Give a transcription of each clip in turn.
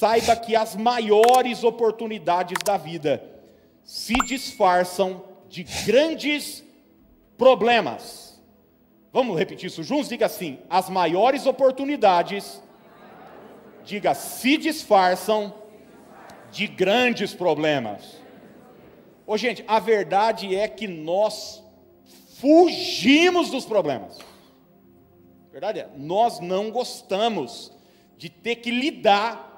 saiba que as maiores oportunidades da vida se disfarçam de grandes problemas. Vamos repetir isso juntos? Diga assim: as maiores oportunidades, diga, se disfarçam de grandes problemas. Ô gente, a verdade é que nós fugimos dos problemas. A verdade é, nós não gostamos de ter que lidar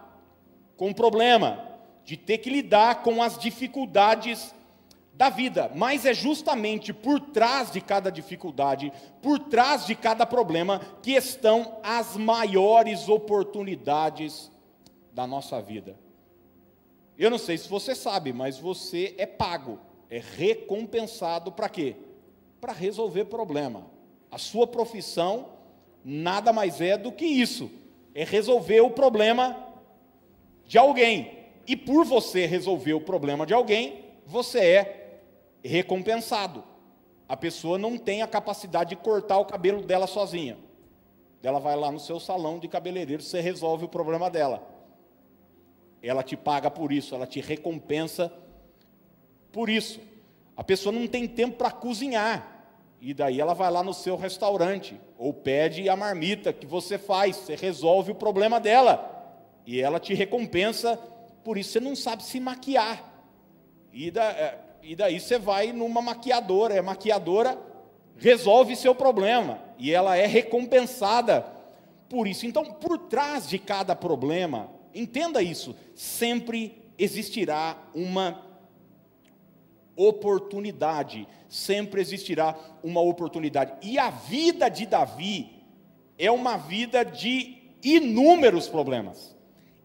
com o problema, de ter que lidar com as dificuldades da vida, mas é justamente por trás de cada dificuldade, por trás de cada problema, que estão as maiores oportunidades da nossa vida. Eu não sei se você sabe, mas você é pago, é recompensado para quê? Para resolver problema. A sua profissão nada mais é do que isso, é resolver o problema de alguém. E por você resolver o problema de alguém, você é recompensado. A pessoa não tem a capacidade de cortar o cabelo dela sozinha. Ela vai lá no seu salão de cabeleireiro, você resolve o problema dela. Ela te paga por isso, ela te recompensa por isso. A pessoa não tem tempo para cozinhar, e daí ela vai lá no seu restaurante, ou pede a marmita que você faz, você resolve o problema dela, e ela te recompensa por isso. Você não sabe se maquiar, e daí você vai numa maquiadora, a maquiadora resolve seu problema, e ela é recompensada por isso. Então, por trás de cada problema, entenda isso, sempre existirá uma oportunidade, sempre existirá uma oportunidade. E a vida de Davi é uma vida de inúmeros problemas,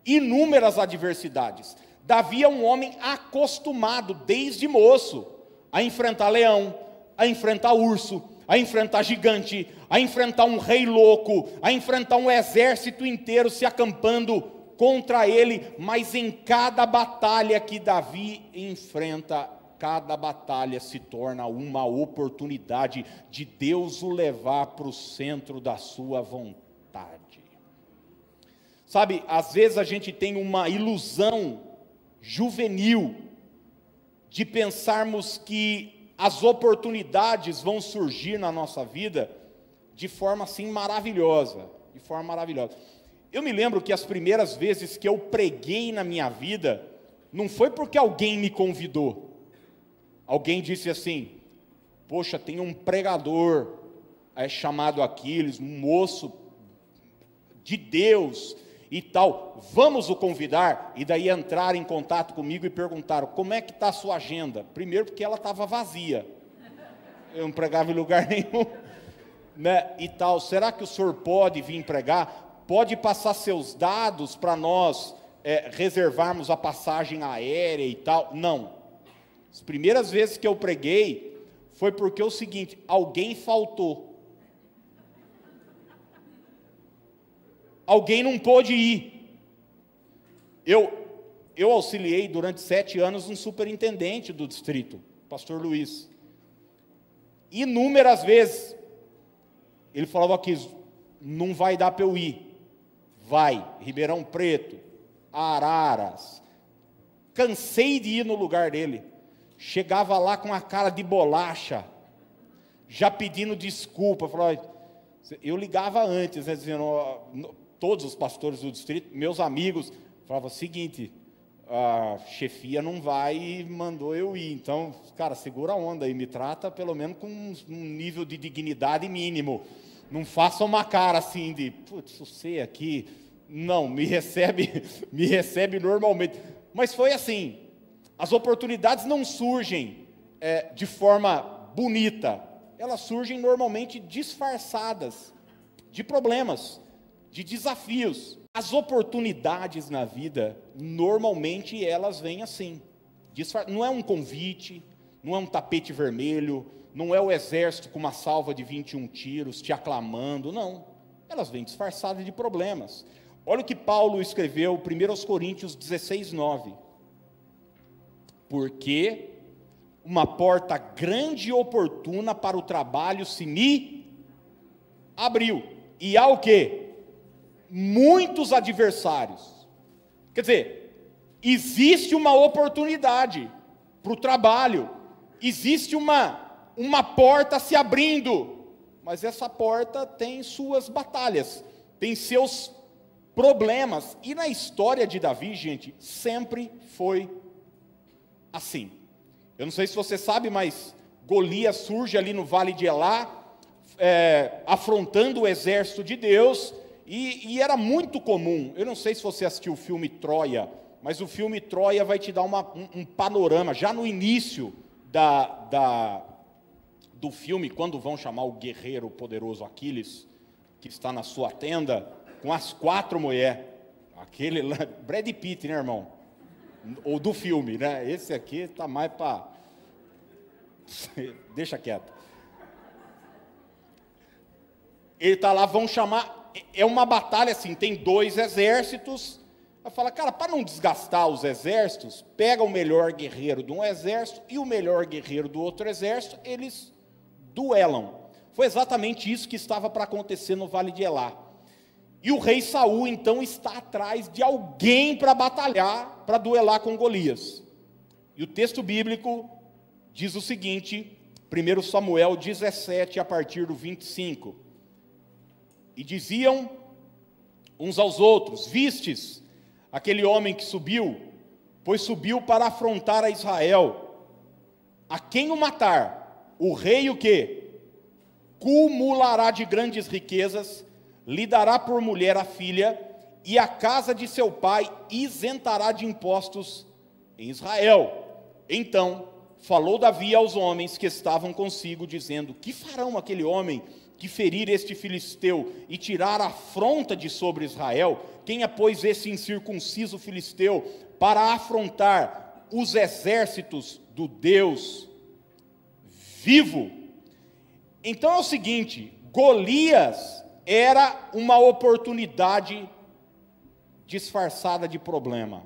inúmeras adversidades. Davi é um homem acostumado, desde moço, a enfrentar leão, a enfrentar urso, a enfrentar gigante, a enfrentar um rei louco, a enfrentar um exército inteiro se acampando contra ele. Mas em cada batalha que Davi enfrenta, cada batalha se torna uma oportunidade de Deus o levar para o centro da sua vontade. Sabe, às vezes a gente tem uma ilusão juvenil de pensarmos que as oportunidades vão surgir na nossa vida de forma assim maravilhosa, de forma maravilhosa. Eu me lembro que as primeiras vezes que eu preguei na minha vida, não foi porque alguém me convidou. Alguém disse assim: poxa, tem um pregador chamado Aquiles, um moço de Deus e tal, vamos o convidar. E daí entraram em contato comigo e perguntaram: como é que está a sua agenda? Primeiro porque ela estava vazia, eu não pregava em lugar nenhum, né? E tal, será que o senhor pode vir pregar? Pode passar seus dados para nós reservarmos a passagem aérea e tal? Não. As primeiras vezes que eu preguei foi porque é o seguinte: alguém faltou. Alguém não pôde ir. Eu auxiliei durante 7 anos um superintendente do distrito, pastor Luiz. Inúmeras vezes ele falava aqui: não vai dar para eu ir. Vai, Ribeirão Preto, Araras. Cansei de ir no lugar dele. Chegava lá com a cara de bolacha, já pedindo desculpa. Eu ligava antes, né, dizendo, todos os pastores do distrito, meus amigos, falavam o seguinte: a chefia não vai e mandou eu ir, então, cara, segura a onda aí, me trata pelo menos com um nível de dignidade mínimo, não faça uma cara assim de, putz, você aqui, não, me recebe normalmente. Mas foi assim. As oportunidades não surgem de forma bonita, elas surgem normalmente disfarçadas de problemas, de desafios. As oportunidades na vida, normalmente elas vêm assim, não é um convite, não é um tapete vermelho, não é o exército com uma salva de 21 tiros te aclamando, não. Elas vêm disfarçadas de problemas. Olha o que Paulo escreveu, 1 Coríntios 16, 9. Porque uma porta grande e oportuna para o trabalho se me abriu. E há o quê? Muitos adversários. Quer dizer, existe uma oportunidade para o trabalho, existe uma porta se abrindo, mas essa porta tem suas batalhas, tem seus problemas. E na história de Davi, gente, sempre foi assim. Eu não sei se você sabe, mas Golias surge ali no Vale de Elá, afrontando o exército de Deus, e era muito comum. Eu não sei se você assistiu o filme Troia, mas o filme Troia vai te dar um panorama, já no início do filme, quando vão chamar o guerreiro poderoso Aquiles, que está na sua tenda, com as 4 mulheres, aquele lá, Brad Pitt, né, irmão? Ou do filme, né? Esse aqui está mais para... Deixa quieto. Ele está lá, vão chamar... É uma batalha assim, tem 2 exércitos. Ela fala, cara, para não desgastar os exércitos, pega o melhor guerreiro de um exército e o melhor guerreiro do outro exército, eles duelam. Foi exatamente isso que estava para acontecer no Vale de Elá. E o rei Saul, então, está atrás de alguém para batalhar, para duelar com Golias. E o texto bíblico diz o seguinte, 1 Samuel 17, a partir do 25. E diziam uns aos outros, vistes aquele homem que subiu, pois subiu para afrontar a Israel. A quem o matar, o rei o quê? Cumulará de grandes riquezas, lhe dará por mulher a filha, e a casa de seu pai isentará de impostos em Israel. Então falou Davi aos homens que estavam consigo, dizendo, que farão aquele homem que ferir este filisteu e tirar a afronta de sobre Israel? Quem é, pois, esse incircunciso filisteu para afrontar os exércitos do Deus vivo? Então é o seguinte, Golias era uma oportunidade disfarçada de problema.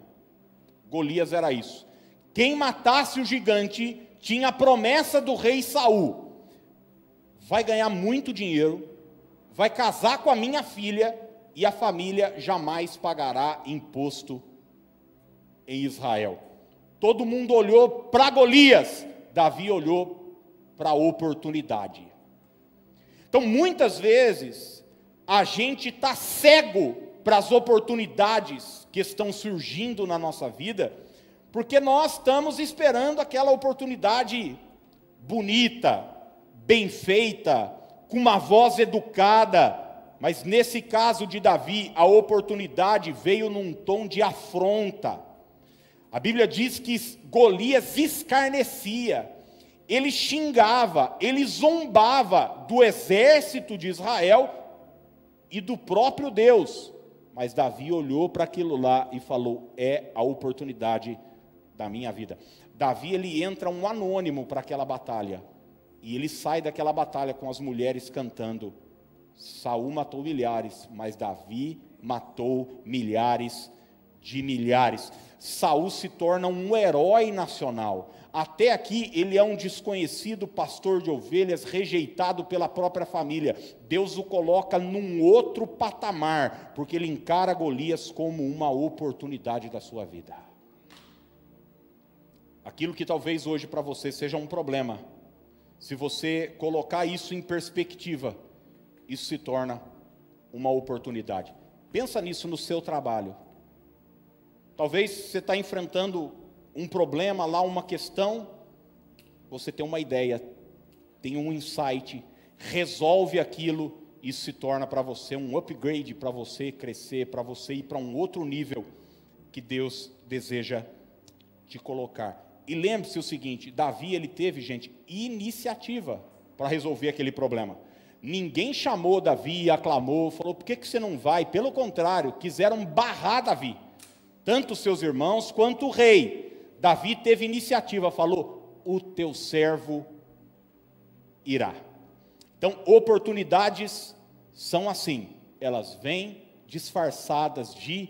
Golias era isso. Quem matasse o gigante tinha a promessa do rei Saul. Vai ganhar muito dinheiro, vai casar com a minha filha e a família jamais pagará imposto em Israel. Todo mundo olhou para Golias, Davi olhou para a oportunidade. Então, muitas vezes, a gente está cego para as oportunidades que estão surgindo na nossa vida, porque nós estamos esperando aquela oportunidade bonita, bem feita, com uma voz educada, mas nesse caso de Davi, a oportunidade veio num tom de afronta. A Bíblia diz que Golias escarnecia, ele xingava, ele zombava do exército de Israel e do próprio Deus. Mas Davi olhou para aquilo lá e falou, é a oportunidade da minha vida. Davi, ele entra um anônimo para aquela batalha. E ele sai daquela batalha com as mulheres cantando, Saul matou milhares, mas Davi matou milhares de milhares. Saul se torna um herói nacional. Até aqui ele é um desconhecido pastor de ovelhas, rejeitado pela própria família. Deus o coloca num outro patamar, porque ele encara Golias como uma oportunidade da sua vida. Aquilo que talvez hoje para você seja um problema, se você colocar isso em perspectiva, isso se torna uma oportunidade. Pensa nisso no seu trabalho. Talvez você está enfrentando um problema lá, uma questão, você tem uma ideia, tem um insight, resolve aquilo, isso se torna para você um upgrade, para você crescer, para você ir para um outro nível que Deus deseja te colocar. E lembre-se o seguinte, Davi, ele teve, gente, iniciativa para resolver aquele problema. Ninguém chamou Davi, aclamou, falou, por que você não vai? Pelo contrário, quiseram barrar Davi, tanto seus irmãos quanto o rei. Davi teve iniciativa, falou, o teu servo irá. Então, oportunidades são assim, elas vêm disfarçadas de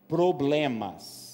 problemas.